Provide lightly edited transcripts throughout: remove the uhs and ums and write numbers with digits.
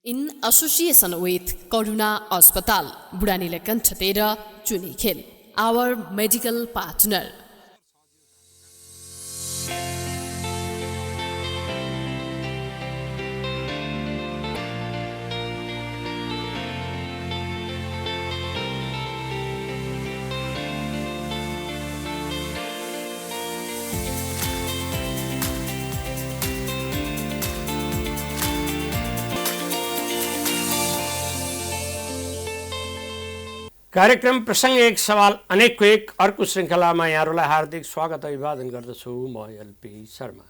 In association with Karuna Hospital, Buranila Chatera, Chunikhel, our medical partner. कार्यक्रम प्रसंग एक सवाल अनेकको एक अर्को श्रृङ्खलामा यहाँहरूलाई हार्दिक स्वागत अभिवादन गर्दछु। म एलपी शर्मा।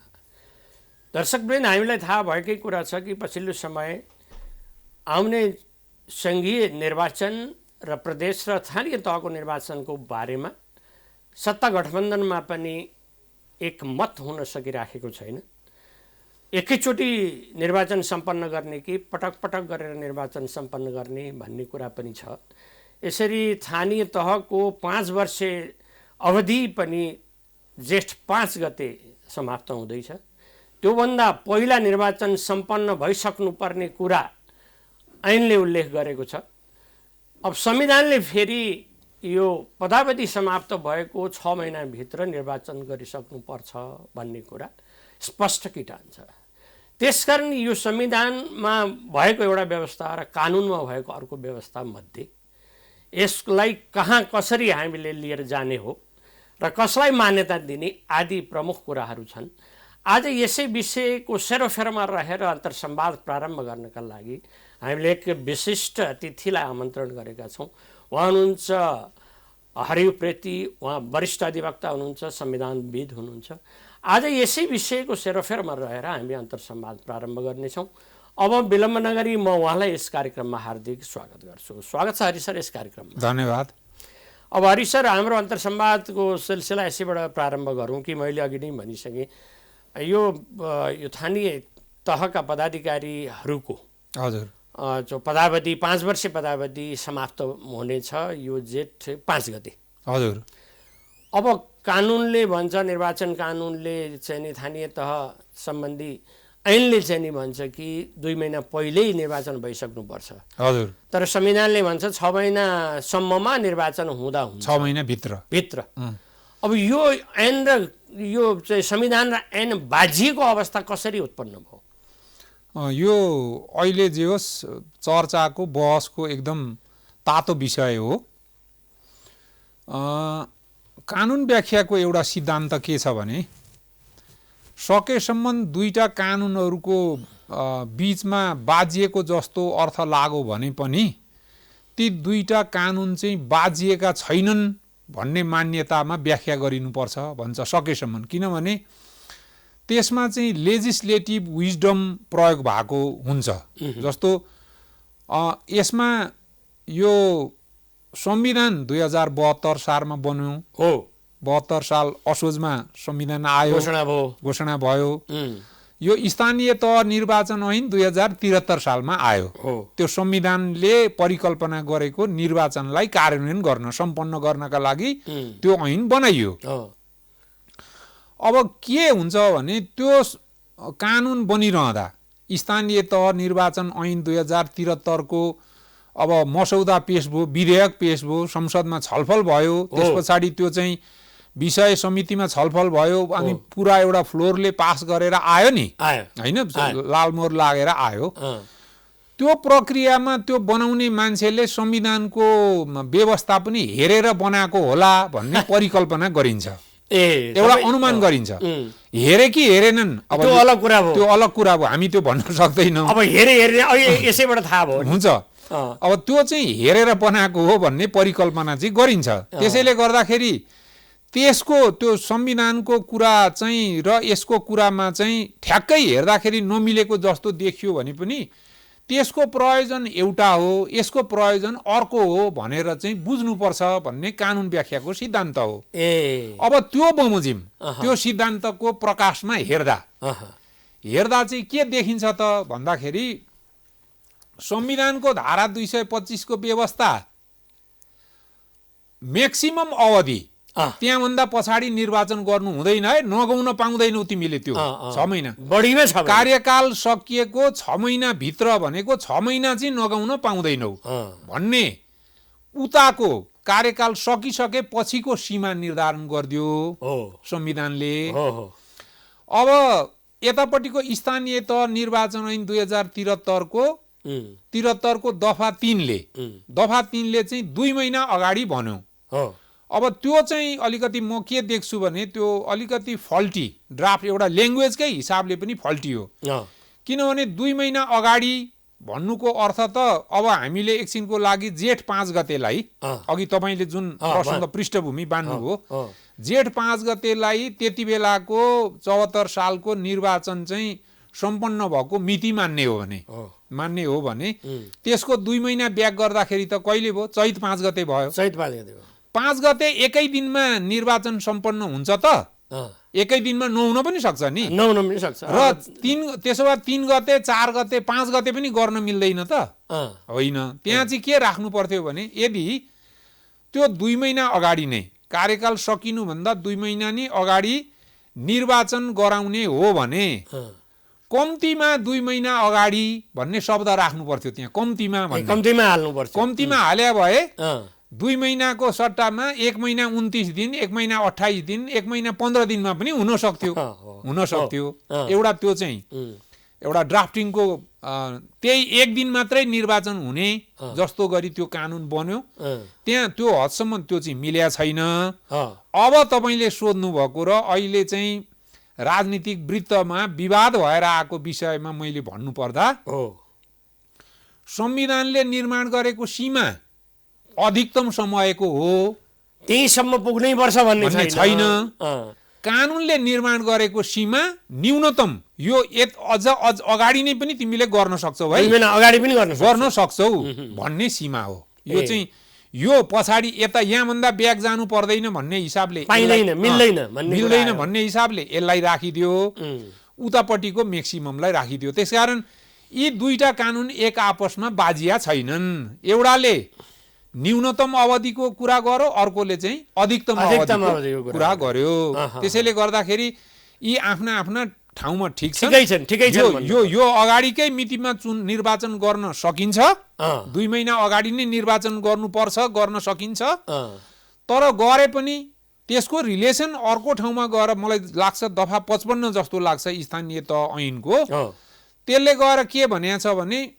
दर्शकवृन्द, हामीलाई थाहा भएकै कुरा छ कि पछिल्लो समय आउने सङ्घीय निर्वाचन र प्रदेश र स्थानीय तहको निर्वाचनको बारेमा सत्ता गठबन्धनमा पनि एक मत हुन सकिराखेको छैन। एकैचोटि निर्वाचन सम्पन्न गर्ने कि पटक पटक गरेर निर्वाचन सम्पन्न गर्ने भन्ने कुरा पनि छ। यसरी स्थानीय तहको 5 वर्षे अवधि पनि जेठ 5 गते समाप्त हुँदैछ। त्योभन्दा पहिला निर्वाचन सम्पन्न भइसक्नुपर्ने कुरा ऐनले उल्लेख गरेको छ। अब संविधानले फेरि यो पदावधि समाप्त भएको 6 महिनाभित्र निर्वाचन गरिसक्नुपर्छ भन्ने कुरा स्पष्ट किटान्छ। त्यसकारण यो संविधानमा भएको एउटा व्यवस्था र कानुनमा भएको अर्को व्यवस्था मध्ये यसलाई कहाँ कसरी हामीले लिएर जाने हो र कसलाई मान्यता दिने आदि प्रमुख कुराहरू छन्। आज यसै विषयको सेरोफेरोमा रहेर अन्तर्संवाद प्रारम्भ गर्नका लागि हामीले एक विशिष्ट अतिथिलाई आमन्त्रण गरेका छौँ। उहाँ हुनुहुन्छ हरि उप्रेती। उहाँ वरिष्ठ अधिवक्ता हुनुहुन्छ, संविधानविद हुनुहुन्छ। आज यसै विषयको सेरोफेरोमा रहेर हामी अन्तर्संवाद प्रारम्भ गर्नेछौँ। अब विलम्ब नगरी म उहाँलाई यस कार्यक्रममा हार्दिक स्वागत गर्छु। स्वागत छ हरि सर यस कार्यक्रममा। धन्यवाद। अब हरि सर, हाम्रो अन्तर्संवादको सिलसिला यसैबाट प्रारम्भ गरौँ कि मैले अघि नै भनिसकेँ, यो स्थानीय तहका पदाधिकारीहरूको हजुर जो पदावधि 5 वर्षे पदावधि समाप्त हुनेछ यो जेठ 5 गते। हजुर। अब कानुनले भन्छ, निर्वाचन कानुनले चाहिँ नि स्थानीय तह सम्बन्धी ऐनले चाहिँ नि भन्छ कि 2 महिना पहिल्यै निर्वाचन भइसक्नुपर्छ। हजुर। तर संविधानले भन्छ 6 महिनासम्ममा निर्वाचन हुँदा हुन्छ। 6 महिनाभित्र। अब यो ऐन र यो चाहिँ संविधान र ऐन बाजिएको अवस्था कसरी उत्पन्न भयो? यो अहिले जे होस् चर्चाको बहसको एकदम तातो विषय हो। कानुन व्याख्याको एउटा सिद्धान्त के छ भने सकेसम्म दुईटा कानुनहरूको बीचमा बाजिएको जस्तो अर्थ लाग्यो भने पनि ती दुईटा कानुन चाहिँ बाजिएका छैनन् भन्ने मान्यतामा व्याख्या गरिनुपर्छ भन्छ सकेसम्म। किनभने त्यसमा चाहिँ लेजिस्लेटिभ विजडम प्रयोग भएको हुन्छ। जस्तो यसमा यो संविधान 2072 सालमा बन्यो हो। 72 साल असोजमा संविधान आयो, घोषणा भयो। यो स्थानीय तह निर्वाचन ऐन 2073 सालमा आयो। त्यो संविधानले परिकल्पना गरेको निर्वाचनलाई कार्यान्वयन गर्न सम्पन्न गर्नका लागि त्यो ऐन बनाइयो। अब के हुन्छ भने त्यो कानुन बनिरहँदा स्थानीय तह निर्वाचन ऐन 2073 को अब मसौदा पेश भयो, विधेयक पेश भयो, संसदमा छलफल भयो। त्यस पछाडि त्यो चाहिँ विषय समितिमा छलफल भयो अनि पुरा एउटा फ्लोरले पास गरेर आयो नि, हैन, लालमोहर लागेर आयो। त्यो प्रक्रियामा त्यो बनाउने मान्छेले संविधानको व्यवस्था पनि हेरेर बनाएको होला भन्ने परिकल्पना गरिन्छ। एउटा अनुमान गरिन्छ। हेरे कि हेरेनन् अब त्यो अलग कुरा हो। त्यो अलग कुरा हो, हामी त्यो भन्न सक्दैनौँ। अब हेरे यसैबाट थाहा भयो हुन्छ। अब त्यो चाहिँ हेरेर बनाएको हो भन्ने परिकल्पना चाहिँ गरिन्छ। त्यसैले गर्दाखेरि त्यसको त्यो संविधानको कुरा चाहिँ र यसको कुरामा चाहिँ ठ्याक्कै हेर्दाखेरि नमिलेको जस्तो देखियो भने पनि त्यसको प्रयोजन एउटा हो, यसको प्रयोजन अर्को हो भनेर चाहिँ बुझ्नुपर्छ भन्ने कानुन व्याख्याको सिद्धान्त हो। अब त्यो बमोजिम त्यो सिद्धान्तको प्रकाशमा हेर्दा चाहिँ के देखिन्छ त भन्दाखेरि संविधानको धारा 225 को व्यवस्था म्याक्सिमम अवधि त्यहाँभन्दा पछाडि निर्वाचन गर्नु हुँदैन है, नगाउन पाउँदैनौ तिमीले त्यो 6 महिना। बढीमै छ कार्यकाल सकिएको 6 महिनाभित्र भनेको 6 महिना चाहिँ नगाउन पाउँदैनौ भन्ने उताको कार्यकाल सकिसके पछिको सीमा निर्धारण गरिदियो संविधानले। अब यतापट्टिको स्थानीय तह निर्वाचन ऐन 2073 को दफा 3 ले चाहिँ 2 महिना अगाडि भन्यो। अब त्यो चाहिँ अलिकति म के देख्छु भने त्यो अलिकति फल्टी ड्राफ्ट, एउटा ल्याङ्ग्वेजकै हिसाबले पनि फल्टी हो। किनभने 2 महिना अगाडि भन्नुको अर्थ त अब हामीले एकछिनको लागि जेठ 5 गतेलाई, अघि तपाईँले जुन प्रश्नको पृष्ठभूमि बान्नुभयो, जेठ 5 गतेलाई त्यति बेलाको 74 सालको निर्वाचन चाहिँ सम्पन्न भएको मिति मान्ने हो भने त्यसको 2 महिना ब्याक गर्दाखेरि त कहिले भयो? चैत 5 गते भयो। 5 गते एकै दिनमा निर्वाचन सम्पन्न हुन्छ त? एकै दिनमा नहुन पनि सक्छ नि, र त्यसो भए 3 गते 4 गते 5 गते पनि गर्न मिल्दैन त? होइन। त्यहाँ चाहिँ के राख्नु पर्थ्यो भने यदि त्यो 2 महिना अगाडि नै, कार्यकाल सकिनुभन्दा 2 महिना नै अगाडि निर्वाचन गराउने हो भने कम्तीमा 2 महिना अगाडि भन्ने शब्द राख्नु पर्थ्यो। त्यहाँ कम्तीमा हाले भए 2 महिनाको सट्टामा 1 महिना 29 दिन, 1 महिना 28 दिन, 1 महिना 15 दिनमा पनि हुन सक्थ्यो। एउटा त्यो चाहिँ एउटा ड्राफ्टिङको त्यही 1 दिन मात्रै निर्वाचन हुने जस्तो गरी त्यो कानुन बन्यो। त्यहाँ त्यो हदसम्म त्यो चाहिँ मिल्या छैन। अब तपाईँले सोध्नु भएको र अहिले चाहिँ राजनीतिक वृत्तमा विवाद भएर आएको विषयमा मैले भन्नुपर्दा, संविधानले निर्माण गरेको सीमा अधिकतम समयको हो, त्यहीसम्म पुग्नै पर्छ भन्ने छैन। कानुनले निर्माण गरेको सीमा न्यूनतम यो अझ अगाडि नै पनि तिमीले गर्न सक्छौ है, अगाडि पनि गर्न सक्छौ भन्ने सीमा हो। यो चाहिँ यो पछाडि यता यहाँभन्दा ब्याक जानु पर्दैन भन्ने हिसाबले, मिल्दैन भन्ने हिसाबले यसलाई राखिदियो, उतापट्टिको म्याक्सिममलाई राखिदियो। त्यसकारण यी दुईटा कानुन एक आपसमा बाजिया छैनन्। एउटाले न्यूनतम अवधिको कुरा गर्यो, अर्कोले चाहिँ अधिकतम अवधिको कुरा गर्यो। त्यसैले गर्दाखेरि यी आफ्ना आफ्ना ठाउँमा ठिक छन्। यो अगाडिकै मितिमा निर्वाचन गर्न सकिन्छ, 2 महिना अगाडि नै निर्वाचन गर्नुपर्छ, गर्न सकिन्छ। तर गरे पनि त्यसको रिलेसन अर्को ठाउँमा गएर मलाई लाग्छ दफा 55 जस्तो लाग्छ स्थानीय तह ऐनको, त्यसले गएर के भनेको छ भने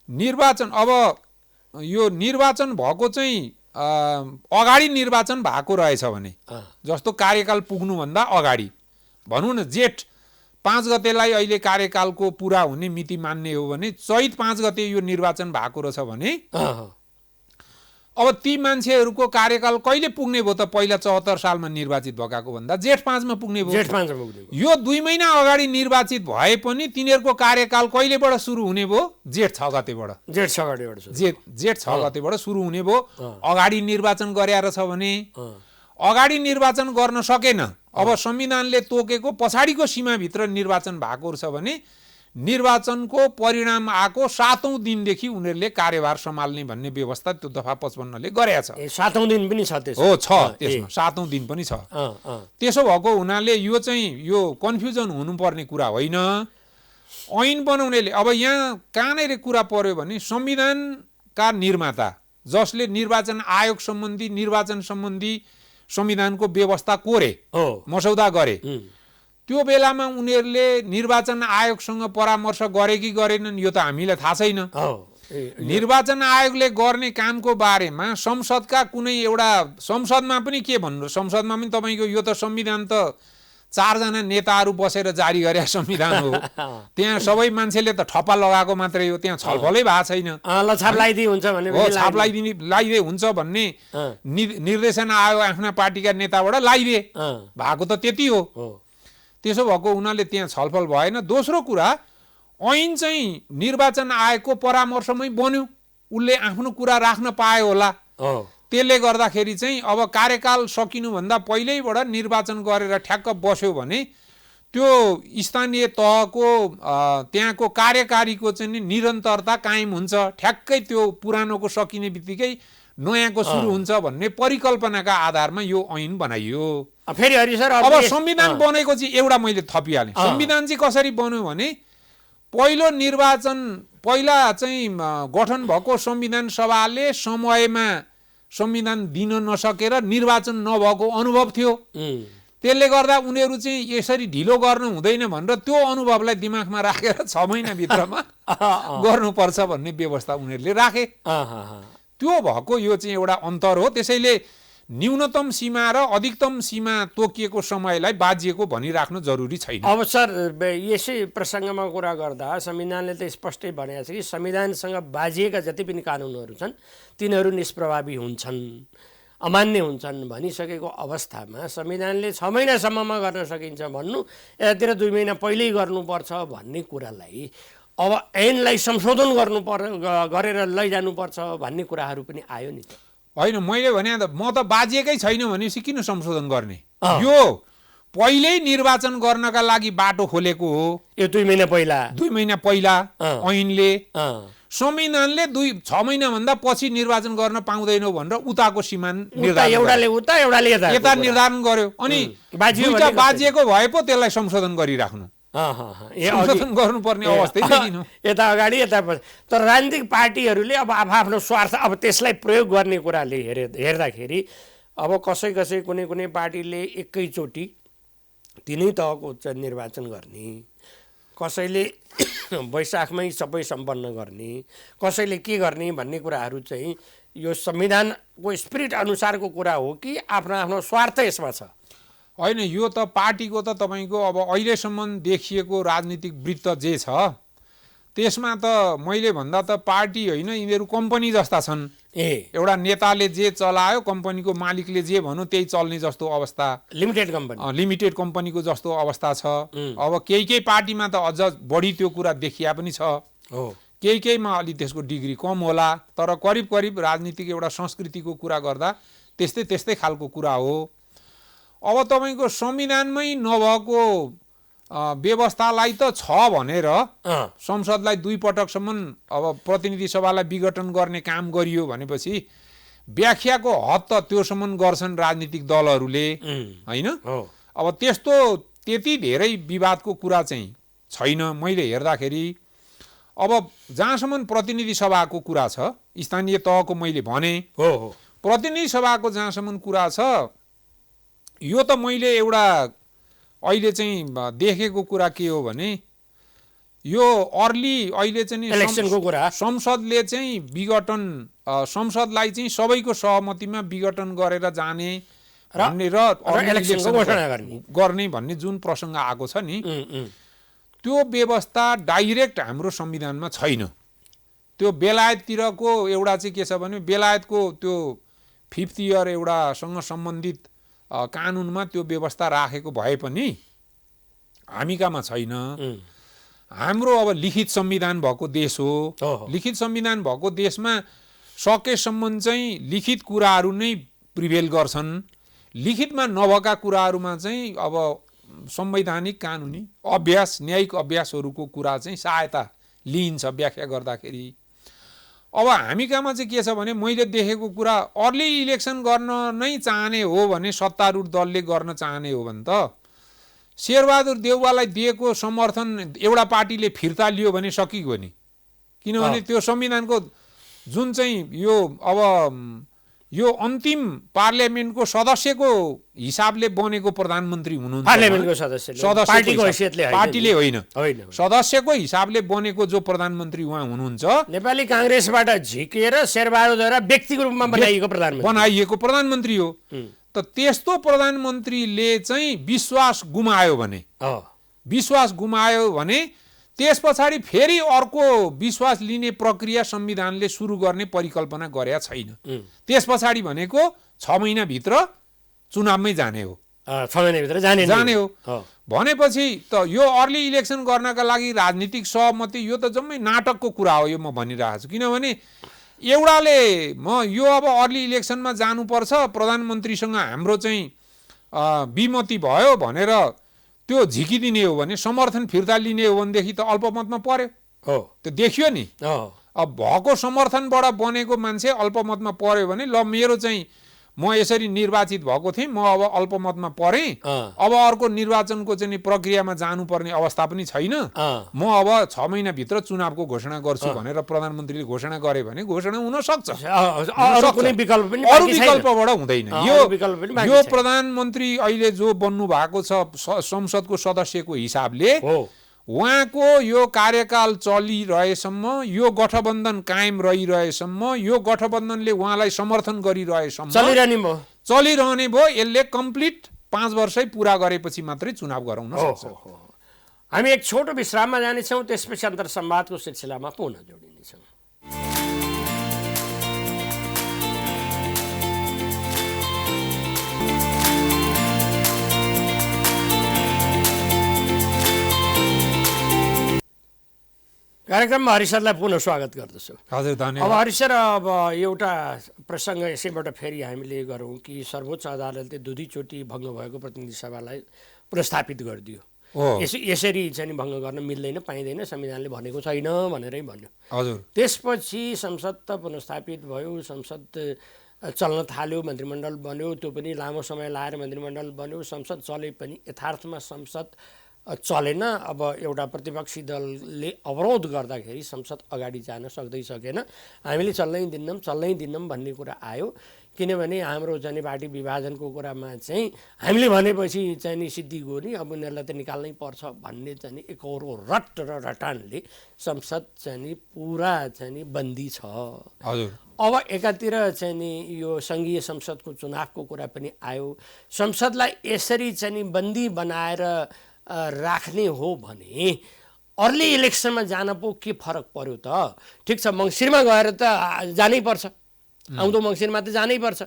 निर्वाचन, अब यो निर्वाचन भएको चाहिँ अगाडि निर्वाचन भएको रहेछ भने, जस्तो कार्यकाल पुग्नुभन्दा अगाडि भनौँ न, जेठ 5 गतेलाई अहिले कार्यकालको पुरा हुने मिति मान्ने हो भने चैत 5 गते यो निर्वाचन भएको रहेछ भने अब ती मान्छेहरूको कार्यकाल कहिले पुग्ने भयो त? पहिला 74 सालमा निर्वाचित भएकाको भन्दा जेठ 5 मा पुग्ने भयो। यो 2 महिना अगाडि निर्वाचित भए पनि तिनीहरूको कार्यकाल कहिलेबाट सुरु हुने भयो? जेठ 6 गतेबाट। जेठ 6 गतेबाट सुरु हुने भयो। अगाडि निर्वाचन गरेर छ भने अगाडि निर्वाचन गर्न सकेन, अब संविधानले तोकेको पछाडिको सीमाभित्र निर्वाचन भएको छ भने निर्वाचनको परिणाम आएको 7औं दिनदेखि उनीहरूले कार्यभार सम्हाल्ने भन्ने व्यवस्था त्यो दफा 55 ले गरेको छ। 7औं दिन पनि छ त्यसमा? हो, छ, त्यसमा 7औं दिन पनि छ। त्यसो भएको हुनाले यो चाहिँ यो कन्फ्युजन हुनुपर्ने कुरा होइन। ऐन बनाउनेले अब यहाँ कहाँनिर कुरा पर्यो भने संविधानका निर्माता जसले निर्वाचन आयोग सम्बन्धी, निर्वाचन सम्बन्धी संविधानको व्यवस्था कोरे, मसौदा गरे, त्यो बेलामा उनीहरूले निर्वाचन आयोगसँग परामर्श गरे कि गरेनन् यो त हामीलाई थाहा छैन। निर्वाचन आयोगले गर्ने कामको बारेमा संसदका कुनै एउटा, संसदमा पनि के भन्नु, संसदमा पनि तपाईँको यो त संविधान त 4 जना नेताहरू बसेर जारी गरे संविधान हो, त्यहाँ सबै मान्छेले त ठप्पा लगाएको मात्रै हो, त्यहाँ छलफलै भएको छैन। छाप लगाइदिए हुन्छ भने छाप लगाइदिए हुन्छ भन्ने निर्देशन आयो आफ्ना पार्टीका नेताबाट, लगाइदिए भएको त त्यति हो। त्यसो भएको हुनाले त्यहाँ छलफल भएन। दोस्रो कुरा, ऐन चाहिँ निर्वाचन आयोगको परामर्शमै बन्यो, उसले आफ्नो कुरा राख्न पायो होला। त्यसले गर्दाखेरि चाहिँ अब कार्यकाल सकिनुभन्दा पहिल्यैबाट निर्वाचन गरेर ठ्याक्क बस्यो भने त्यो स्थानीय तहको त्यहाँको कार्यकारीको चाहिँ निरन्तरता कायम हुन्छ। ठ्याक्कै त्यो पुरानोको सकिने बित्तिकै नयाँको सुरु हुन्छ भन्ने परिकल्पनाका आधारमा यो ऐन बनाइयो। फेरि हरि सर अब संविधान बनेको चाहिँ एउटा मैले थपिहालेँ। संविधान चाहिँ कसरी बन्यो भने पहिला चाहिँ गठन भएको संविधान सभाले समयमा संविधान दिन नसकेर निर्वाचन नभएको अनुभव थियो। त्यसले गर्दा उनीहरू चाहिँ यसरी ढिलो गर्नु हुँदैन भनेर त्यो अनुभवलाई दिमागमा राखेर 6 महिनाभित्रमा गर्नुपर्छ भन्ने व्यवस्था उनीहरूले राखे। त्यो भएको यो चाहिँ एउटा अन्तर हो। त्यसैले न्यूनतम सीमा र अधिकतम सीमा तोकिएको समयलाई बाजिएको भनिराख्नु जरुरी छैन। अब सर यसै प्रसङ्गमा कुरा गर्दा संविधानले त स्पष्टै भनेको छ कि संविधानसँग बाजिएका जति पनि कानुनहरू छन् तिनीहरू निष्प्रभावी हुन्छन्, अमान्य हुन्छन् भनिसकेको अवस्थामा संविधानले 6 महिनासम्ममा गर्न सकिन्छ भन्नु यतातिर 2 महिना पहिल्यै गर्नुपर्छ भन्ने कुरालाई अब ऐनलाई संशोधन गरेर लैजानुपर्छ भन्ने कुराहरू पनि आयो नि त। होइन, मैले भने म त बाजिएकै छैन भनेपछि किन संशोधन गर्ने? यो पहिल्यै निर्वाचन गर्नका लागि बाटो खोलेको हो। यो 2 महिना पहिला ऐनले संविधानले 6 महिनाभन्दा पछि निर्वाचन गर्न पाउँदैनौ भनेर उताको सीमा यता निर्धारण गर्यो। अनि दुईटा बाजिएको भए पो त्यसलाई संशोधन गरिराख्नु, संशोधन गर्नुपर्ने अवस्थै देखिनु। यता अगाडि यता पछि। तर राजनीतिक पार्टीहरूले अब आफ्नो स्वार्थ अब त्यसलाई प्रयोग गर्ने कुराले हेर्दाखेरि अब कसै कुनै पार्टीले एकैचोटि 3 तहको निर्वाचन गर्ने, कसैले वैशाखमै सबै सम्पन्न गर्ने, कसैले के गर्ने भन्ने कुराहरू चाहिँ यो संविधानको स्पिरिट अनुसारको कुरा हो कि आफ्नो स्वार्थ यसमा छ? होइन, यो त पार्टीको त तपाईँको अब अहिलेसम्म देखिएको राजनीतिक वृत्त जे छ त्यसमा त मैले भन्दा त पार्टी होइन, यिनीहरू कम्पनी जस्ता छन्। एउटा नेताले जे चलायो कम्पनीको मालिकले जे भन्यो त्यही चल्ने जस्तो अवस्था, लिमिटेड कम्पनीको जस्तो अवस्था छ। अब केही पार्टीमा त अझ बढी त्यो कुरा देखिया पनि छ, केहीमा अलि त्यसको डिग्री कम होला। तर करिब राजनीतिक एउटा संस्कृतिको कुरा गर्दा त्यस्तै खालको कुरा हो। अब तपाईँको संविधानमै नभएको व्यवस्थालाई त छ भनेर संसदलाई 2 पटकसम्म अब प्रतिनिधि सभालाई विघटन गर्ने काम गरियो भनेपछि व्याख्याको हद त त्योसम्म गर्छन् राजनीतिक दलहरूले, होइन? अब त्यति धेरै विवादको कुरा चाहिँ छैन मैले हेर्दाखेरि। अब जहाँसम्म प्रतिनिधि सभाको कुरा छ, स्थानीय तहको मैले भने प्रतिनिधि सभाको जहाँसम्म कुरा छ, यो त मैले एउटा अहिले चाहिँ देखेको कुरा के हो भने यो अहिले चाहिँ इलेक्सनको कुरा, संसदले चाहिँ विघटन संसदलाई चाहिँ सबैको सहमतिमा विघटन गरेर जाने भन्ने र इलेक्सनको घोषणा गर्ने भन्ने जुन प्रसङ्ग आएको छ नि, त्यो व्यवस्था डाइरेक्ट हाम्रो संविधानमा छैन। त्यो बेलायततिरको एउटा चाहिँ के छ भने बेलायतको त्यो 5th इयर एउटासँग सम्बन्धित कानुनमा त्यो व्यवस्था राखेको भए पनि हामीकामा छैन। हाम्रो अब लिखित संविधान भएको देश हो। लिखित संविधान भएको देशमा सकेसम्म चाहिँ लिखित कुराहरू नै प्रिभेल गर्छन्। लिखितमा नभएका कुराहरूमा चाहिँ अब संवैधानिक कानुनी अभ्यास न्यायिक अभ्यासहरूको कुरा चाहिँ सहायता लिइन्छ व्याख्या गर्दाखेरि। अब हामी कहाँमा चाहिँ के छ भने मैले देखेको कुरा अर्ली इलेक्सन गर्न नै चाहने हो भने सत्तारूढ दलले गर्न चाहने हो भने त शेरबहादुर देउवालाई दिएको समर्थन एउटा पार्टीले फिर्ता लियो भने सकिगयो नि। किनभने त्यो संविधानको जुन चाहिँ यो अन्तिम पार्लियामेन्टको सदस्यको हिसाबले बनेको प्रधानमन्त्री हुनुहुन्छ, पार्लियामेन्टको सदस्य पार्टीले होइन सदस्यको हिसाबले बनेको जो प्रधानमन्त्री उहाँ हुनुहुन्छ, नेपाली काङ्ग्रेसबाट झिकेर शेरबहादुरद्वारा व्यक्तिको रूपमा बनाइएको प्रधानमन्त्री हो। त त्यस्तो प्रधानमन्त्रीले चाहिँ विश्वास गुमायो भने त्यस पछाडि फेरि अर्को विश्वास लिने प्रक्रिया संविधानले सुरु गर्ने परिकल्पना गरेका छैन। त्यस पछाडि भनेको 6 महिनाभित्र चुनावमै जाने हो, 6 महिनाभित्र जाने हो भनेपछि त यो अर्ली इलेक्सन गर्नका लागि राजनीतिक सहमति यो त जम्मै नाटकको कुरा हो। यो म भनिरहेको छु किनभने एउटाले यो अब अर्ली इलेक्सनमा जानुपर्छ प्रधानमन्त्रीसँग हाम्रो चाहिँ विमति भयो भनेर त्यो झिकिदिने हो भने समर्थन फिर्ता लिने हो भनेदेखि त अल्पमतमा पर्यो। त्यो देखियो नि। अब भएको समर्थनबाट बनेको मान्छे अल्पमतमा पर्यो भने ल मेरो चाहिँ म यसरी निर्वाचित भएको थिएँ, म अब अल्पमतमा परेँ, अब अर्को निर्वाचनको चाहिँ प्रक्रियामा जानुपर्ने अवस्था पनि छैन, म अब 6 महिनाभित्र चुनावको घोषणा गर्छु भनेर प्रधानमन्त्रीले घोषणा गरे भने घोषणा हुन सक्छ। अरू विकल्पबाट हुँदैन। यो प्रधानमन्त्री अहिले जो बन्नु भएको छ संसदको सदस्यको हिसाबले उहाँको यो कार्यकाल चलिरहेसम्म, यो गठबन्धन कायम रहिरहेसम्म, यो गठबन्धनले उहाँलाई समर्थन गरिरहेसम्म चलिरहने भयो। यसले कम्प्लिट 5 वर्षै पुरा गरेपछि मात्रै चुनाव गराउन सक्छ। हामी एक छोटो विश्राममा जानेछौँ, त्यसपछि अन्तर संवादको सिलसिलामा पुनः जोडिनेछौँ। कार्यक्रममा हरिसरलाई पुनः स्वागत गर्दछु। हजुर धन्यवाद। अब हरिसर, अब एउटा प्रसङ्ग यसैबाट फेरि हामीले गरौँ कि सर्वोच्च अदालतले दुईचोटि भङ्ग भएको प्रतिनिधि सभालाई पुनर्स्थापित गरिदियो। यसरी चाहिँ भङ्ग गर्न मिल्दैन, पाइँदैन, संविधानले भनेको छैन भनेरै भन्यो। हजुर। त्यसपछि संसद त पुनर्स्थापित भयो, संसद चल्न थाल्यो, मन्त्रीमण्डल बन्यो, त्यो पनि लामो समय लाएर मन्त्रीमण्डल बन्यो। संसद चले पनि यथार्थमा संसद चलेन। अब एउटा प्रतिपक्षी दलले अवरोध गर्दाखेरि संसद अगाडि जान सक्दै सकेन। हामीले चल्नै दिन्नौँ भन्ने कुरा आयो, किनभने हाम्रो चाहिँ पार्टी विभाजनको कुरामा चाहिँ हामीले भनेपछि चाहिँ नि सिद्धि गयो नि, अब उनीहरूलाई त निकाल्नै पर्छ भन्ने चाहिँ एकहोरो रट र रटानले संसद चाहिँ नि पुरा चाहिँ नि बन्दी छ। हजुर। अब एकातिर चाहिँ नि यो सङ्घीय संसदको चुनावको कुरा पनि आयो। संसदलाई यसरी चाहिँ नि बन्दी बनाएर राख्ने हो भने अर्ली इलेक्सनमा जान पो के फरक पर्यो त? ठिक छ, मङ्सिरमा गएर त जानै पर्छ, आउँदो मङ्सिरमा त जानै पर्छ।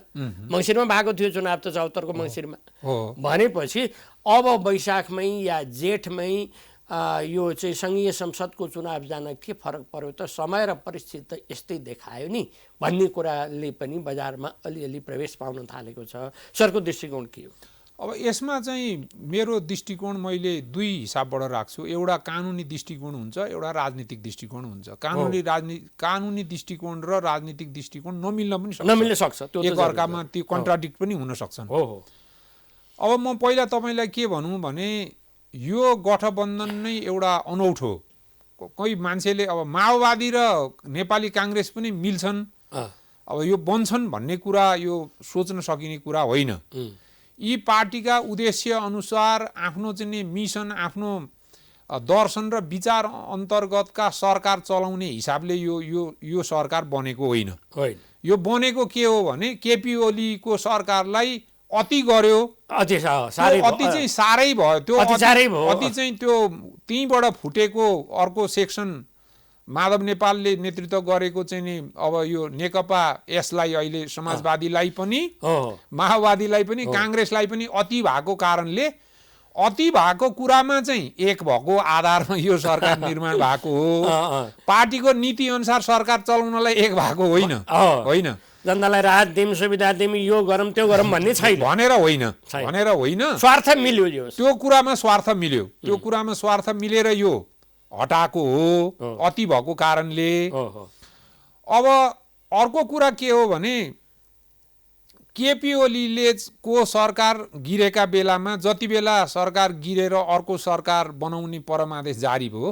मङ्सिरमा भएको थियो चुनाव त 74 को मङ्सिरमा। भनेपछि अब वैशाखमै या जेठमै यो चाहिँ सङ्घीय संसदको चुनाव जान के फरक पर्यो त? समय र परिस्थिति त यस्तै देखायो नि भन्ने कुराले पनि बजारमा अलिअलि प्रवेश पाउन थालेको छ। सरको दृष्टिकोण के हो? अब यसमा चाहिँ मेरो दृष्टिकोण मैले दुई हिसाबबाट राख्छु। एउटा कानुनी दृष्टिकोण हुन्छ, एउटा राजनीतिक दृष्टिकोण हुन्छ। कानुनी दृष्टिकोण र राजनीतिक दृष्टिकोण नमिल्न सक्छ, एक अर्कामा त्यो कन्ट्राडिक्ट पनि हुन सक्छन्। अब म पहिला तपाईँलाई के भनौँ भने यो गठबन्धन नै एउटा अनौठो, कोही मान्छेले अब माओवादी र नेपाली काङ्ग्रेस पनि मिल्छन्, अब यो बन्छन् भन्ने कुरा यो सोच्न सकिने कुरा होइन। यी पार्टीका उद्देश्य अनुसार आफ्नो चाहिँ मिसन, आफ्नो दर्शन र विचार अन्तर्गतका सरकार चलाउने हिसाबले यो सरकार बनेको होइन। यो बनेको के हो भने केपी ओलीको सरकारलाई अति गर्यो, अति चाहिँ साह्रै भयो। त्यो अति चाहिँ त्यो त्यहीँबाट फुटेको अर्को सेक्सन माधव नेपालले नेतृत्व गरेको चाहिँ नि अब यो नेकपा यसलाई अहिले समाजवादीलाई पनि माओवादीलाई पनि काङ्ग्रेसलाई पनि अति भएको कारणले अति भएको कुरामा चाहिँ एक भएको आधारमा यो सरकार निर्माण भएको हो। पार्टीको नीति अनुसार सरकार चलाउनलाई एक भएको होइन। जनतालाई राहत दिउँ, सुविधा दिउँ, यो गरौँ त्यो गरौँ भन्ने छैन भनेर होइन। स्वार्थ मिल्यो, त्यो कुरामा स्वार्थ मिल्यो, त्यो कुरामा स्वार्थ मिलेर यो हटाएको हो अति भएको कारणले। अब अर्को कुरा के हो भने केपी ओलीले को सरकार गिरेका बेलामा जति बेला सरकार गिरेर अर्को सरकार बनाउने परमादेश जारी भयो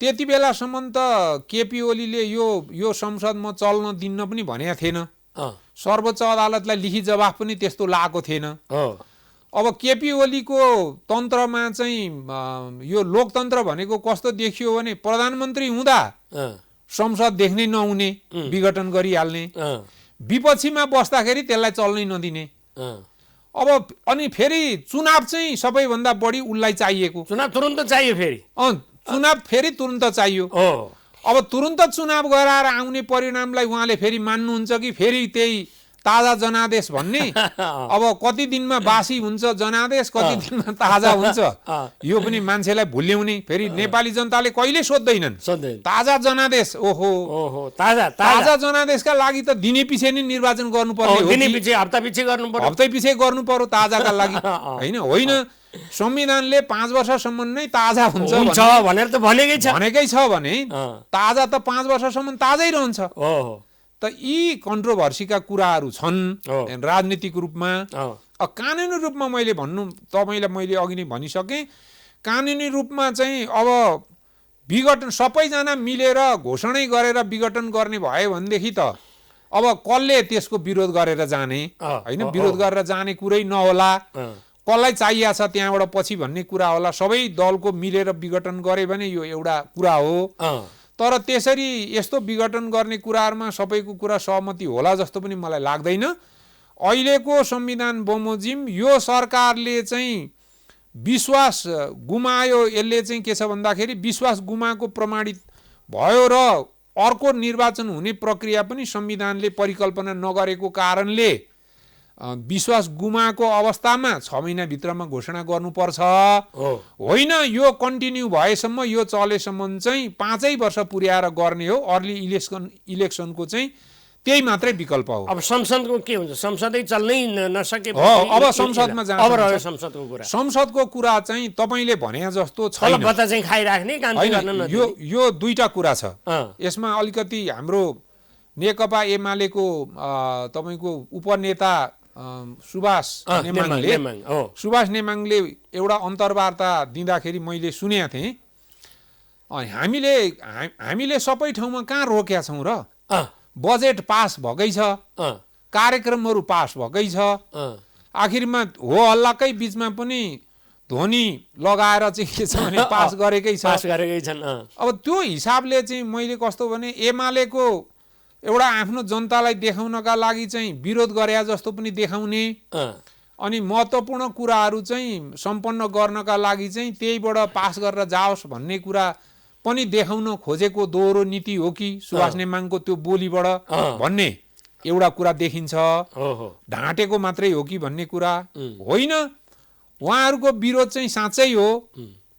त्यति बेलासम्म त केपी ओलीले यो संसदमा चल्न दिन्न पनि भनेको थिएन। सर्वोच्च अदालतलाई लिखित जवाफ पनि त्यस्तो लागेको थिएन। अब केपी ओलीको तन्त्रमा चाहिँ यो लोकतन्त्र भनेको कस्तो देखियो भने प्रधानमन्त्री हुँदा संसद देख्नै नहुने, विघटन गरिहाल्ने, विपक्षीमा बस्दाखेरि त्यसलाई चल्नै नदिने। अब अनि फेरि चुनाव चाहिँ सबैभन्दा बढी उसलाई चाहिएको, चुनाव तुरुन्त चाहियो, चुनाव फेरि तुरुन्त चाहियो। अब तुरुन्त चुनाव गराएर आउने परिणामलाई उहाँले फेरि मान्नुहुन्छ कि फेरि त्यही ताजा जनादेश भन्ने? अब कति दिनमा बासी हुन्छ जनादेश, कति दिनमा ताजा हुन्छ, यो पनि मान्छेलाई भुल्याउने। फेरि नेपाली जनताले कहिले सोध्दैनन् ताजा जनादेश। ओहो, ताजा जनादेशका लागि त दिने पछि नै निर्वाचन गर्नुपर्ने हो, हप्ता पछि गर्नु पर्यो ताजाका लागि होइन। संविधानले 5 वर्षसम्म नै ताजा हुन्छ भनेर त भनेकै छ भने ताजा त 5 वर्षसम्म ताजै रहन्छ। त यी कन्ट्रोभर्सीका कुराहरू छन् राजनीतिक रूपमा। कानुनी रूपमा तपाईँलाई मैले अघि नै भनिसकेँ, कानुनी रूपमा चाहिँ अब विघटन सबैजना मिलेर घोषणै गरेर विघटन गर्ने भयो भनेदेखि त अब कसले त्यसको विरोध गरेर जाने होइन? विरोध गरेर जाने कुरै नहोला, कसलाई चाहिएको छ त्यहाँबाट पछि भन्ने कुरा होला। सबै दलको मिलेर विघटन गरे भने यो एउटा कुरा हो। तर त्यसरी यस्तो विघटन गर्ने कुराहरूमा सबैको कुरा सहमति होला जस्तो पनि मलाई लाग्दैन। अहिलेको संविधान बमोजिम यो सरकारले चाहिँ विश्वास गुमायो। यसले चाहिँ के छ भन्दाखेरि विश्वास गुमाएको प्रमाणित भयो र अर्को निर्वाचन हुने प्रक्रिया पनि संविधानले परिकल्पना नगरेको कारणले विश्वास गुमाएको अवस्थामा 6 महिनाभित्रमा घोषणा गर्नुपर्छ। होइन, यो कन्टिन्यू भएसम्म, यो चलेसम्म चाहिँ 5 वर्ष पुर्याएर गर्ने हो। अर्ली इलेक्सनको चाहिँ त्यही मात्रै विकल्प हो। अब संसदको के हुन्छ? संसदै चल्नै नसके अब संसदमा जान्छ। अब रह्यो संसदको कुरा। संसदको कुरा चाहिँ तपाईले भने जस्तो छैन। बता चाहिँ खाइराख्ने काम गर्न न। यो दुईटा कुरा छ यसमा। अलिकति हाम्रो नेकपा एमालेको तपाईको उपनेता सुभाष नेमाङले एउटा अन्तर्वार्ता दिँदाखेरि मैले सुनेको थिएँ। हामीले सबै ठाउँमा कहाँ रोकेका छौँ र? बजेट पास भएकै छ, कार्यक्रमहरू पास भएकै छ, आखिरमा हो हल्लाकै बिचमा पनि ध्वनि लगाएर चाहिँ के छ भने पास गरेकै छन्। अब त्यो हिसाबले चाहिँ मैले कस्तो भने एमालेको एउटा आफ्नो जनतालाई देखाउनका लागि चाहिँ विरोध गरे जस्तो पनि देखाउने, अनि महत्त्वपूर्ण कुराहरू चाहिँ सम्पन्न गर्नका लागि चाहिँ त्यहीबाट पास गरेर जाओस् भन्ने कुरा पनि देखाउन खोजेको दोहोरो नीति हो कि सुभाष नेमाङको त्यो बोलीबाट भन्ने एउटा कुरा देखिन्छ। ढाँटेको मात्रै हो कि भन्ने कुरा होइन। उहाँहरूको विरोध चाहिँ साँच्चै हो,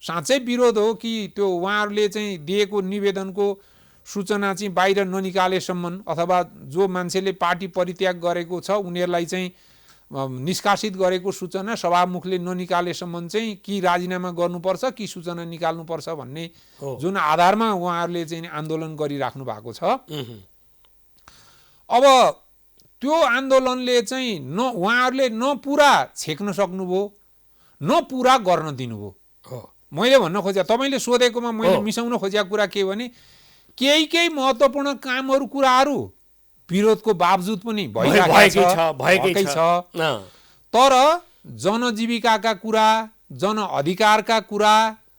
साँच्चै विरोध हो कि त्यो उहाँहरूले चाहिँ दिएको निवेदनको सूचना चाहिँ बाहिर ननिकालेसम्म, अथवा जो मान्छेले पार्टी परित्याग गरेको छ उनीहरूलाई चाहिँ निष्कासित गरेको सूचना सभामुखले ननिकालेसम्म चाहिँ कि राजीनामा गर्नुपर्छ कि सूचना निकाल्नुपर्छ भन्ने जुन आधारमा उहाँहरूले चाहिँ आन्दोलन गरिराख्नु भएको छ। अब त्यो आन्दोलनले चाहिँ उहाँहरूले न पुरा छेक्न सक्नुभयो न पुरा गर्न दिनुभयो। मैले भन्न खोजेँ, तपाईँले सोधेकोमा मैले मिसाउन खोजेको कुरा के भने केही महत्त्वपूर्ण कामहरू कुराहरू विरोधको बावजुद पनि भइरहेकै छ। तर जनजीविकाका कुरा, जनअधिकारका कुरा,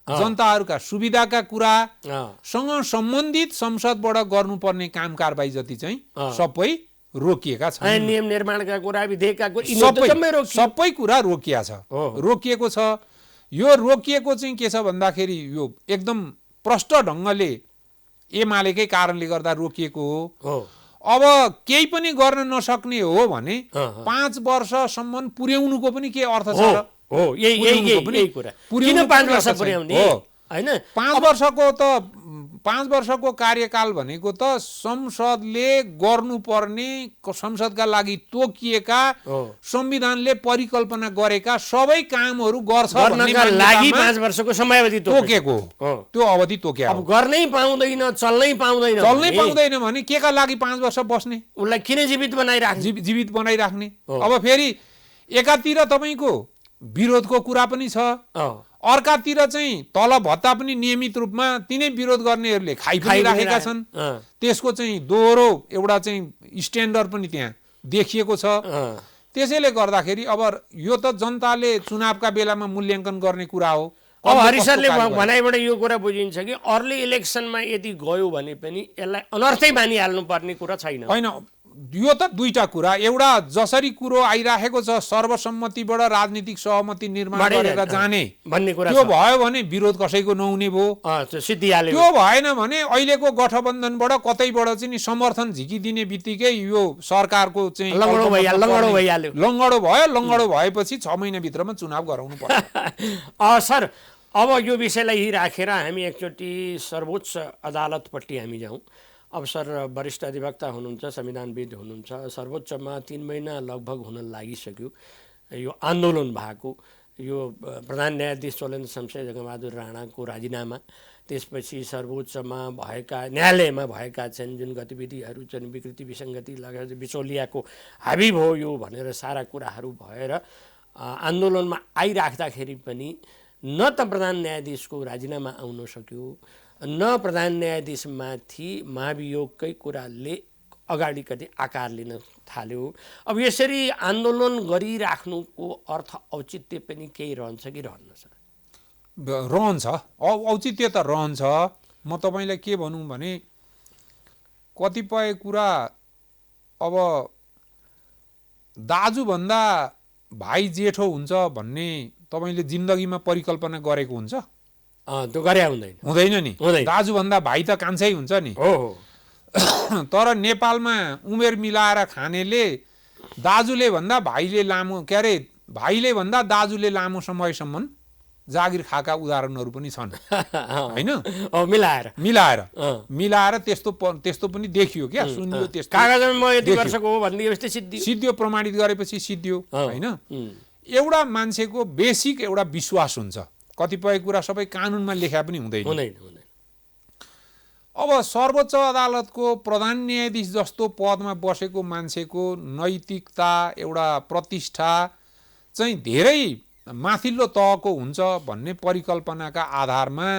जनताहरूका सुविधाका कुरासँग सम्बन्धित संसदबाट गर्नुपर्ने काम कारबाही जति चाहिँ सबै रोकिएका छन्। नियम निर्माणका कुरा, विधेयकका कुरा सबै कुरा रोकिएको छ। यो रोकिएको चाहिँ के छ भन्दाखेरि यो एकदम प्रष्ट ढङ्गले एमालेकै कारणले गर्दा रोकिएको हो। अब केही पनि गर्न नसक्ने हो भने 5 वर्षसम्म पुर्याउनुको पनि के अर्थ छ र? यही कुरा। किन 5 वर्ष पुर्याउने हैन? 5 वर्षको कार्यकाल भनेको त संसदले गर्नुपर्ने, संसदका लागि तोकिएका, संविधानले परिकल्पना गरेका सबै कामहरू गर्छ गर्नका लागि 5 वर्षको समयावधि तोकेको, त्यो अवधि तोक्या। अब गर्नै पाउँदैन, चल्नै पाउँदैन भने के का लागि 5 वर्ष बस्ने? उलाई किन जीवित बनाइराख्ने? अब फेरि एकातिर तपाईको विरोधको कुरा पनि छ, अर्कातिर चाहिँ तल भत्ता पनि नियमित रूपमा तिनै विरोध गर्नेहरूले खाइरहेका छन्। त्यसको चाहिँ दोहोरो एउटा चाहिँ स्ट्यान्डर्ड पनि त्यहाँ देखिएको छ। त्यसैले गर्दाखेरि अब यो त जनताले चुनावका बेलामा मूल्याङ्कन गर्ने कुरा हो। अब हरिसरले भनाइबाट यो कुरा बुझिन्छ कि अर्ली इलेक्सनमा यदि गयो भने पनि यसलाई अनर्थै मानिहाल्नु पर्ने कुरा छैन। होइन, यो त दुईटा कुरा। एउटा जसरी कुरो आइराखेको छ सर्वसम्मतिबाट राजनीतिक सहमति निर्माण गरेर जाने भन्ने कुरा, त्यो भयो भने विरोध कसैको नहुने भयो, सिद्धिहाल्यो। त्यो भएन भने अहिलेको गठबन्धनबाट कतैबाट चाहिँ समर्थन झिकिदिने बित्तिकै यो सरकारको चाहिँ लङ्गडो भएपछि 6 महिनाभित्रमा चुनाव गराउनु पर्छ। सर, अब यो विषयलाई राखेर हामी एकचोटि सर्वोच्च अदालतपट्टि हामी जाउँ। अब सर वरिष्ठ अधिवक्ता हुनुहुन्छ, संविधानविद हुनुहुन्छ। सर्वोच्चमा 3 महिना लगभग हुन लागिसक्यो यो आन्दोलन भएको। यो प्रधान न्यायाधीश चोलेन्द्र शमशेर जङ्गबहादुर राणाको राजीनामा, त्यसपछि सर्वोच्चमा भएका न्यायालयमा भएका चाहिँ जुन गतिविधिहरू चाहिँ विकृति विसङ्गति लगायत बिचौलियाको हाबी भयो यो भनेर सारा कुराहरू भएर आन्दोलनमा आइराख्दाखेरि पनि न त प्रधान न्यायाधीशको राजीनामा आउन सक्यो, न प्रधान न्यायाधीशमाथि महाभियोगकै कुराले अगाडि कति आकार लिन थाल्यो। अब यसरी आन्दोलन गरिराख्नुको अर्थ औचित्य पनि केही रहन्छ कि रहन्न सर? रहन्छ, औचित्य त रहन्छ। म तपाईँलाई के भनौँ भने कतिपय कुरा अब दाजुभन्दा भाइ जेठो हुन्छ भन्ने तपाईँले जिन्दगीमा परिकल्पना गरेको हुन्छ? त्यो गरे हुँदैन नि। दाजुभन्दा भाइ त कान्छै हुन्छ नि। तर नेपालमा उमेर मिलाएर खानेले दाजुले भन्दा भाइले लामो के अरे भाइले भन्दा दाजुले लामो समयसम्म जागिर खाएका उदाहरणहरू पनि छन् होइन? मिलाएर त्यस्तो पनि देखियो क्या, सुनियो। त्यस्तो कागजमा म यति वर्षको हो भन्ने सिद्धियो, प्रमाणित गरेपछि सिद्धियो होइन? एउटा मान्छेको बेसिक एउटा विश्वास हुन्छ, कतिपय कुरा सबै कानुनमा लेखा पनि हुँदैन। अब सर्वोच्च अदालतको प्रधान न्यायाधीश जस्तो पदमा बसेको मान्छेको नैतिकता, एउटा प्रतिष्ठा चाहिँ धेरै माथिल्लो तहको हुन्छ भन्ने परिकल्पनाका आधारमा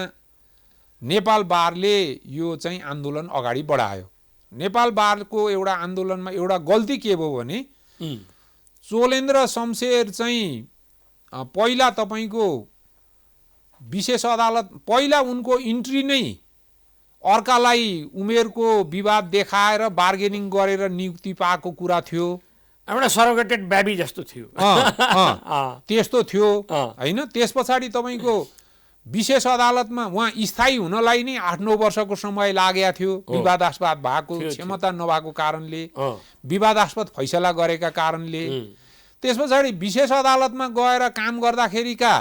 नेपाल बारले यो चाहिँ आन्दोलन अगाडि बढायो। नेपाल बारको एउटा आन्दोलनमा एउटा गल्ती के भयो भने चोलेन्द्र शमशेर चाहिँ पहिला तपाईँको विशेष अदालत, पहिला उनको इन्ट्री नै अर्कालाई उमेरको विवाद देखाएर बार्गेनिङ गरेर नियुक्ति पाएको कुरा थियो। एउटा सरोगेटेड बेबी जस्तो थियो, त्यस्तो थियो होइन? त्यस पछाडि तपाईँको विशेष अदालतमा उहाँ स्थायी हुनलाई नै 8-9 वर्षको समय लागेको थियो, विवादास्पद भएको, क्षमता नभएको कारणले, विवादास्पद फैसला गरेका कारणले। त्यस पछाडि विशेष अदालतमा गएर काम गर्दाखेरिका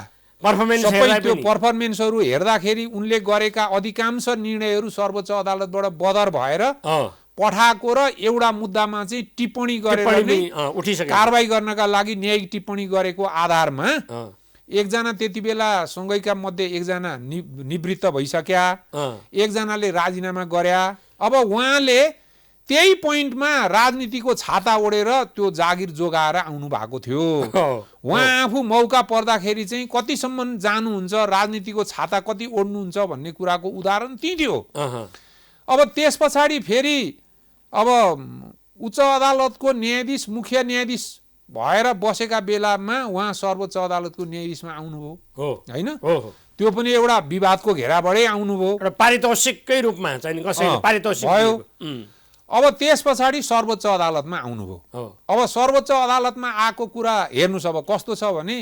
पर्फर्मेन्सहरू हेर्दाखेरि उनले गरेका अधिकांश निर्णयहरू सर्वोच्च अदालतबाट बदर भएर पठाएको र एउटा मुद्दामा चाहिँ टिप्पणी गरेर कारबाही गर्नका लागि न्यायिक टिप्पणी गरेको आधारमा एकजना त्यति बेला सँगैका मध्ये एकजना निवृत्त भइसक्या, एकजनाले राजीनामा गर्या। अब उहाँले त्यही पोइन्टमा राजनीतिको छाता ओढेर त्यो जागिर जोगाएर आउनु भएको थियो। उहाँ आफू मौका पर्दाखेरि चाहिँ कतिसम्म जानुहुन्छ, राजनीतिको छाता कति ओढ्नुहुन्छ भन्ने कुराको उदाहरण त्यही थियो। अब त्यस पछाडि फेरि अब उच्च अदालतको न्यायाधीश, मुख्य न्यायाधीश भएर बसेका बेलामा उहाँ सर्वोच्च अदालतको न्यायाधीशमा आउनुभयो होइन? त्यो पनि एउटा विवादको घेराबाटै आउनुभयो, पारितोषिककै रूपमा चाहिँ भयो। अब त्यस पछाडि सर्वोच्च अदालतमा आउनुभयो। अब सर्वोच्च अदालतमा आएको कुरा हेर्नुहोस् अब कस्तो छ भने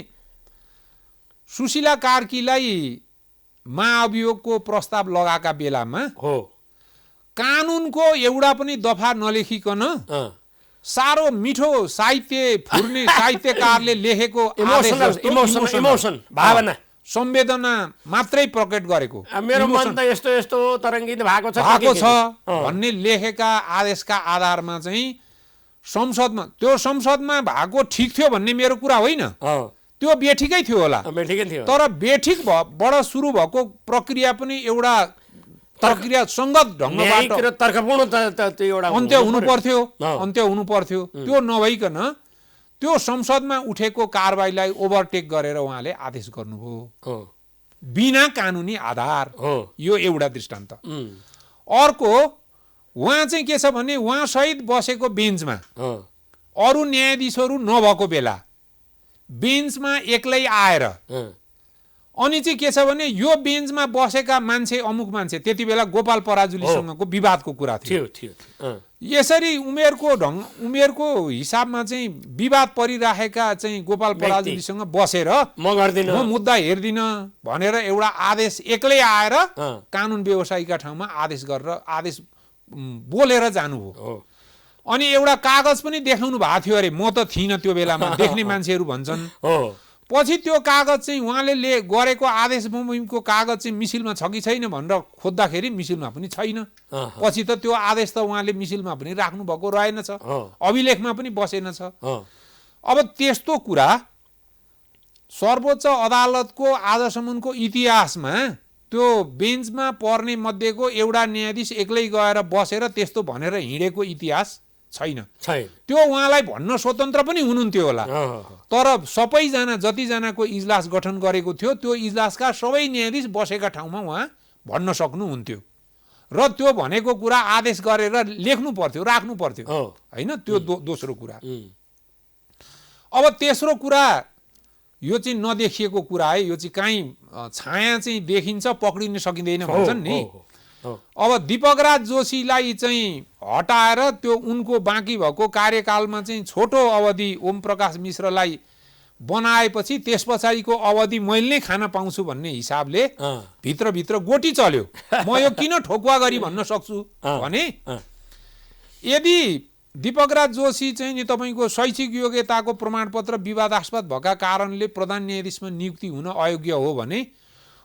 सुशीला कार्कीलाई महाअभियोगको प्रस्ताव लगाएका बेलामा कानुनको एउटा पनि दफा नलेखिकन साह्रो मिठो साहित्य फुर्ने साहित्यकारले लेखेको भावना संवेदना मात्रै प्रकट गरेको, मेरो मन त यस्तो यस्तो तरङ्गित भएको छ भन्ने लेखेका आदेशका आधारमा चाहिँ संसदमा भएको ठिक थियो भन्ने मेरो कुरा होइन, त्यो बेठिकै थियो होला। तर बेठिकबाट सुरु भएको प्रक्रिया पनि एउटा प्रक्रिया सङ्गत ढङ्गबाट अन्त्य हुनु पर्थ्यो। त्यो नभइकन त्यो संसदमा उठेको कारबाहीलाई ओभरटेक गरेर उहाँले आदेश गर्नुभयो बिना कानुनी आधार। यो एउटा दृष्टान्त। अर्को उहाँ चाहिँ के छ भने उहाँ सहित बसेको बेन्चमा अरू न्यायाधीशहरू नभएको बेला बेन्चमा एक्लै आएर अनि चाहिँ के छ भने यो बेन्चमा बसेका मान्छे अमुक मान्छे, त्यति बेला गोपाल पराजुलीसँगको विवादको कुरा थियो। यसरी उमेरको हिसाबमा चाहिँ विवाद परिराखेका चाहिँ गोपाल पराजुलीसँग बसेर म मुद्दा हेर्दिन भनेर एउटा आदेश एक्लै आएर कानुन व्यवसायीका ठाउँमा आदेश बोलेर जानुभयो। अनि एउटा कागज पनि देखाउनु भएको थियो अरे, म त थिइनँ त्यो बेलामा, देख्ने मान्छेहरू भन्छन्। पछि त्यो कागज चाहिँ उहाँले गरेको आदेश बमोजिमको कागज चाहिँ मिसिलमा छ कि छैन भनेर खोज्दाखेरि मिसिलमा पनि छैन। पछि त त्यो आदेश त उहाँले मिसिलमा पनि राख्नु भएको रहेनछ, अभिलेखमा पनि बसेनछ। अब त्यस्तो कुरा सर्वोच्च अदालतको आजसम्मको इतिहासमा त्यो बेन्चमा पर्ने मध्येको एउटा न्यायाधीश एक्लै गएर बसेर त्यस्तो भनेर हिँडेको इतिहास छैन। त्यो उहाँलाई भन्न स्वतन्त्र पनि हुनुहुन्थ्यो होला, तर सबैजना जतिजनाको इजलास गठन गरेको थियो त्यो इजलासका सबै न्यायाधीश बसेका ठाउँमा उहाँ भन्न सक्नुहुन्थ्यो र त्यो भनेको कुरा आदेश गरेर लेख्नु पर्थ्यो, राख्नु पर्थ्यो होइन। त्यो दोस्रो कुरा। अब तेस्रो कुरा, यो चाहिँ नदेखिएको कुरा है, यो चाहिँ काहीँ छाया चाहिँ देखिन्छ पक्रिन सकिँदैन भन्छन् नि। अब दीपकराज जोशीलाई चाहिँ हटाएर त्यो उनको बाँकी भएको कार्यकालमा चाहिँ छोटो अवधि ओम प्रकाश मिश्रलाई बनाएपछि त्यस पछाडिको अवधि मैले नै खान पाउँछु भन्ने हिसाबले भित्रभित्र गोटी चल्यो। म यो किन ठोकुवा गरी भन्न सक्छु भने यदि दीपकराज जोशी चाहिँ नि तपाईँको शैक्षिक योग्यताको प्रमाणपत्र विवादास्पद भएका कारणले प्रधान न्यायाधीशमा नियुक्ति हुन अयोग्य हो भने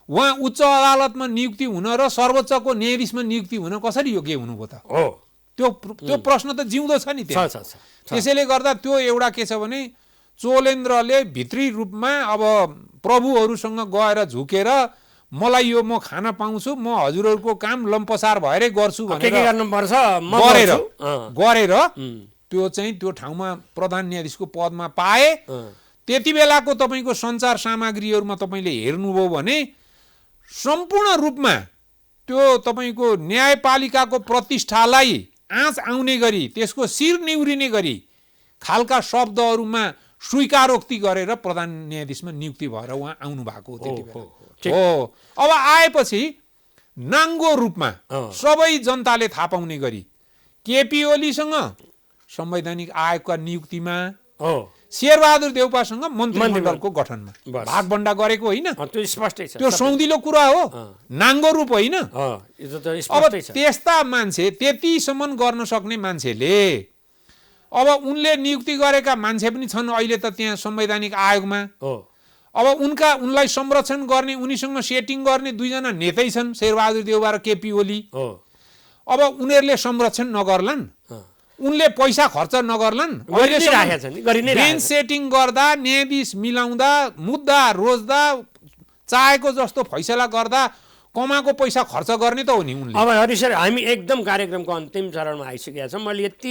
उहाँ उच्च अदालतमा नियुक्ति हुन र सर्वोच्चको न्यायाधीशमा नियुक्ति हुन कसरी योग्य हुनुभयो त? त्यो प्रश्न त जिउँदो छ नि। त्यसैले गर्दा त्यो एउटा के छ भने चोलेन्द्रले भित्री रूपमा अब प्रभुहरूसँग गएर झुकेर मलाई यो म खान पाउँछु, म हजुरहरूको काम लम्पसार भएरै गर्छु गरेर त्यो चाहिँ त्यो ठाउँमा प्रधान न्यायाधीशको पदमा पाए। त्यति बेलाको तपाईँको सञ्चार सामग्रीहरूमा तपाईँले हेर्नुभयो भने सम्पूर्ण रूपमा त्यो तपाईँको न्यायपालिकाको प्रतिष्ठालाई आँच आउने गरी त्यसको शिर निहुरिने गरी खालका शब्दहरूमा स्वीकारोक्ति गरेर प्रधान न्यायाधीशमा नियुक्ति भएर उहाँ आउनु भएको हो। अब आएपछि नाङ्गो रूपमा सबै जनताले थाहा पाउने गरी केपी ओलीसँग संवैधानिक आयोगका नियुक्तिमा, शेरबहादुर देउपासँग मन्त्रीमण्डलको गठनमा भागभण्डा गरेको होइन, त्यो स्पष्टै छ। त्यो सौँदिलो कुरा हो, नाङ्गो रूप होइन। अब त्यस्ता मान्छे, त्यतिसम्म गर्न सक्ने मान्छेले, अब उनले नियुक्ति गरेका मान्छे पनि छन् अहिले त त्यहाँ संवैधानिक आयोगमा। अब उनलाई संरक्षण गर्ने, उनीसँग सेटिङ गर्ने दुईजना नेतै छन्, शेरबहादुर देउवा र केपी ओली। अब उनीहरूले संरक्षण नगर्लान्, उनले पैसा खर्च नगर्लान्, बेन्च सेटिङ गर्दा, न्यायाधीश मिलाउँदा, मुद्दा रोज्दा, चाहेको जस्तो फैसला गर्दा कमाएको पैसा खर्च गर्ने त हो नि उनले। अब हरि सर, हामी एकदम कार्यक्रमको अन्तिम चरणमा आइसकेका छौँ। मैले यति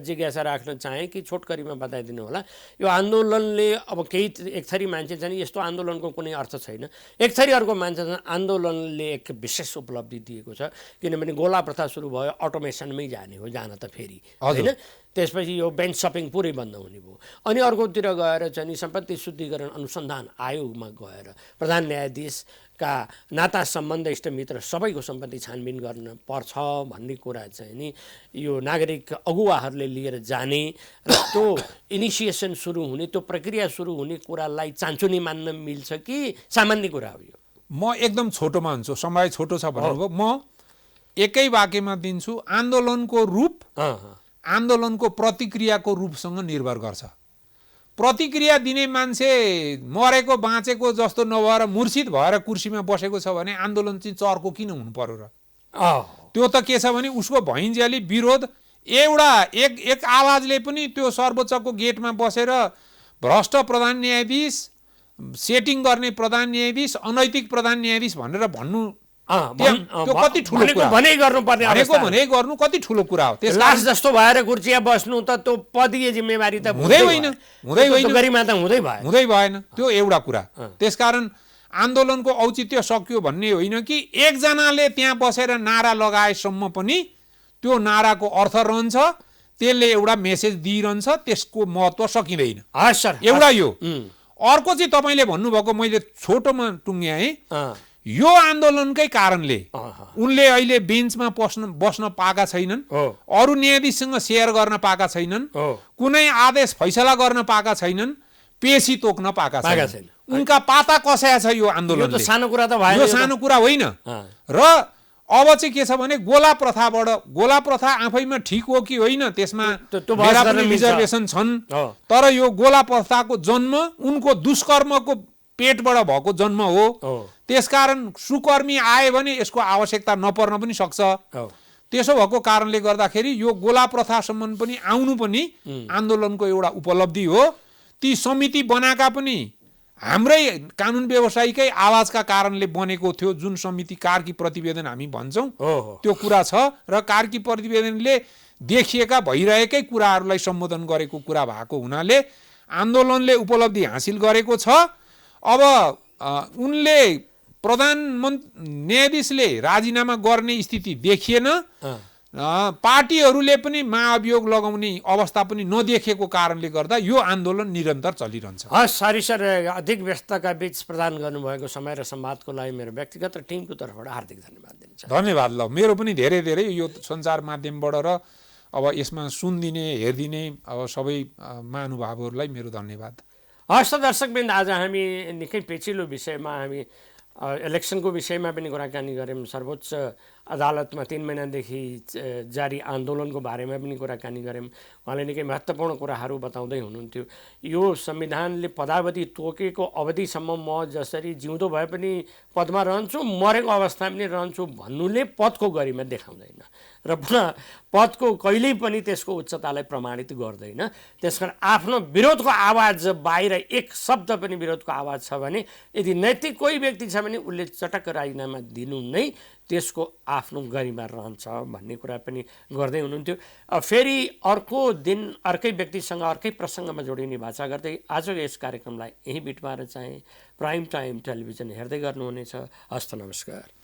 जिज्ञासा राख्न चाहेँ कि छोटकरीमा बताइदिनु होला। यो आन्दोलनले अब केही एक थरी मान्छे छन् यस्तो आन्दोलनको कुनै अर्थ छैन, एक थरी अर्को मान्छे छन् आन्दोलनले एक विशेष उपलब्धि दिएको छ, किनभने गोला प्रथा सुरु भयो, अटोमेसनमै जाने हो, जान त फेरि होइन। त्यसपछि यो बेन्च सपिङ पुरै बन्द हुने भयो। अनि अर्कोतिर गएर चाहिँ सम्पत्ति शुद्धिकरण अनुसन्धान आयोगमा गएर प्रधान न्यायाधीशका नाता सम्बन्ध इष्टमित्र सबैको सम्पत्ति छानबिन गर्न पर्छ भन्ने कुरा चाहिँ नि यो नागरिक अगुवाहरूले लिएर जाने र त्यो इनिसिएसन सुरु हुने, त्यो प्रक्रिया सुरु हुने कुरालाई चान्चुनी मान्न मिल्छ कि सामान्य कुरा हो यो? म एकदम छोटो मान्छु, समय छोटो छ भन्नुभयो। म एकै वाक्यमा दिन्छु, आन्दोलनको रूप आन्दोलनको प्रतिक्रियाको रूपसँग निर्भर गर्छ। प्रतिक्रिया दिने मान्छे मरेको बाँचेको जस्तो नभएर मुर्सिद भएर कुर्सीमा बसेको छ भने आन्दोलन चाहिँ चर्को किन हुनु पर्यो र? त्यो त के छ भने उसको भैन्ज्याली विरोध एक आवाजले पनि त्यो सर्वोच्चको गेटमा बसेर भ्रष्ट प्रधान न्यायाधीश, सेटिङ गर्ने प्रधान न्यायाधीश, अनैतिक प्रधान न्यायाधीश भनेर भन्नु त्यो कति ठुलो कुरा, भनाइ गर्नुपर्ने भनाइ गर्नु कति ठुलो कुरा हो। लास जस्तो भएर कुर्सीमा बस्नु त त्यो पदीय जिम्मेवारी त हुँदै गरिमा त हुँदै भएन। त्यो एउटा कुरा। त्यसकारण आन्दोलनको औचित्य सक्यो भन्ने होइन कि एकजनाले त्यहाँ बसेर नारा लगाएसम्म पनि त्यो नाराको अर्थ रहन्छ, त्यसले एउटा मेसेज दिइरहन्छ, त्यसको महत्त्व सकिँदैन। एउटा यो। अर्को चाहिँ तपाईँले भन्नुभएको, मैले छोटोमा टुङ्ग्याएँ, यो आन्दोलनकै कारणले उनले अहिले बेन्चमा बस्न पाएका छैनन्, अरू न्यायाधीशसँग सेयर गर्न पाएका छैनन्, कुनै आदेश फैसला गर्न पाएका छैनन्, पेशी तोक्न पाएका छैनन्। उनका पाता कसाया छ यो आन्दोलन। यो सानो कुरा त भयो, यो सानो कुरा होइन। र अब चाहिँ के छ भने गोला प्रथा आफैमा ठिक हो कि होइन त्यसमा मेरा पनि रिजर्भेसन छन्, तर यो गोला प्रथाको जन्म उनको दुष्कर्मको पेटबाट भएको जन्म हो। त्यसकारण सुकर्मी आए भने यसको आवश्यकता नपर्न पनि सक्छ। त्यसो भएको कारणले गर्दाखेरि यो गोला प्रथासम्म पनि आउनु पनि आन्दोलनको एउटा उपलब्धि हो। ती समिति बनाएका पनि हाम्रै कानुन व्यवसायीकै आवाजका कारणले बनेको थियो जुन समिति कार्की प्रतिवेदन हामी भन्छौँ त्यो कुरा छ र कार्की प्रतिवेदनले देखिएका भइरहेकै कुराहरूलाई सम्बोधन गरेको कुरा भएको हुनाले आन्दोलनले उपलब्धि हासिल गरेको छ। अब उनले न्यायाधीशले राजीनामा गर्ने स्थिति देखिएन, पार्टीहरूले पनि महाअभियोग लगाउने अवस्था पनि नदेखेको कारणले गर्दा यो आन्दोलन निरन्तर चलिरहन्छ। हस् सारी सर, अधिक व्यस्तका बीच प्रदान गर्नुभएको समय र संवादको लागि मेरो व्यक्तिगत र टिमको तर्फबाट हार्दिक धन्यवाद दिन्छ। धन्यवाद। ल मेरो पनि धेरै धेरै यो सञ्चार माध्यमबाट र अब यसमा सुनिदिने हेरिदिने अब सबै महानुभावहरूलाई मेरो धन्यवाद। हस् त दर्शकवृन्द, आज हामी निकै पेचिलो विषयमा हामी इलेक्सनको विषयमा पनि कुराकानी गऱ्यौँ, सर्वोच्च अदालतमा 3 महिनादेखि जारी आन्दोलनको बारेमा पनि कुराकानी गऱ्यौँ। उहाँले निकै महत्त्वपूर्ण कुराहरू बताउँदै हुनुहुन्थ्यो। यो संविधानले पदावधि तोकेको अवधिसम्म म जसरी जिउँदो भए पनि पदमा रहन्छु, मरेको अवस्थामा पनि रहन्छु भन्नुले पदको गरिमा देखाउँदैन र पुनः पदको कहिल्यै पनि त्यसको उच्चतालाई प्रमाणित गर्दैन। त्यसकारण आफ्नो विरोधको आवाज बाहिर एक शब्द पनि विरोधको आवाज छ भने, यदि नैतिक कोही व्यक्ति छ भने उसले चटक्क राजीनामा दिनु नै त्यसको आफ्नो गरिमा रहन्छ भन्ने कुरा पनि गर्दै हुनुहुन्थ्यो। फेरि अर्को दिन अर्कै व्यक्तिसँग अर्कै प्रसङ्गमा जोडिने भाषा गर्दै आजको यस कार्यक्रमलाई यहीँ बिटमार चाहे प्राइम टाइम टेलिभिजन हेर्दै गर्नुहुनेछ। हस्त नमस्कार।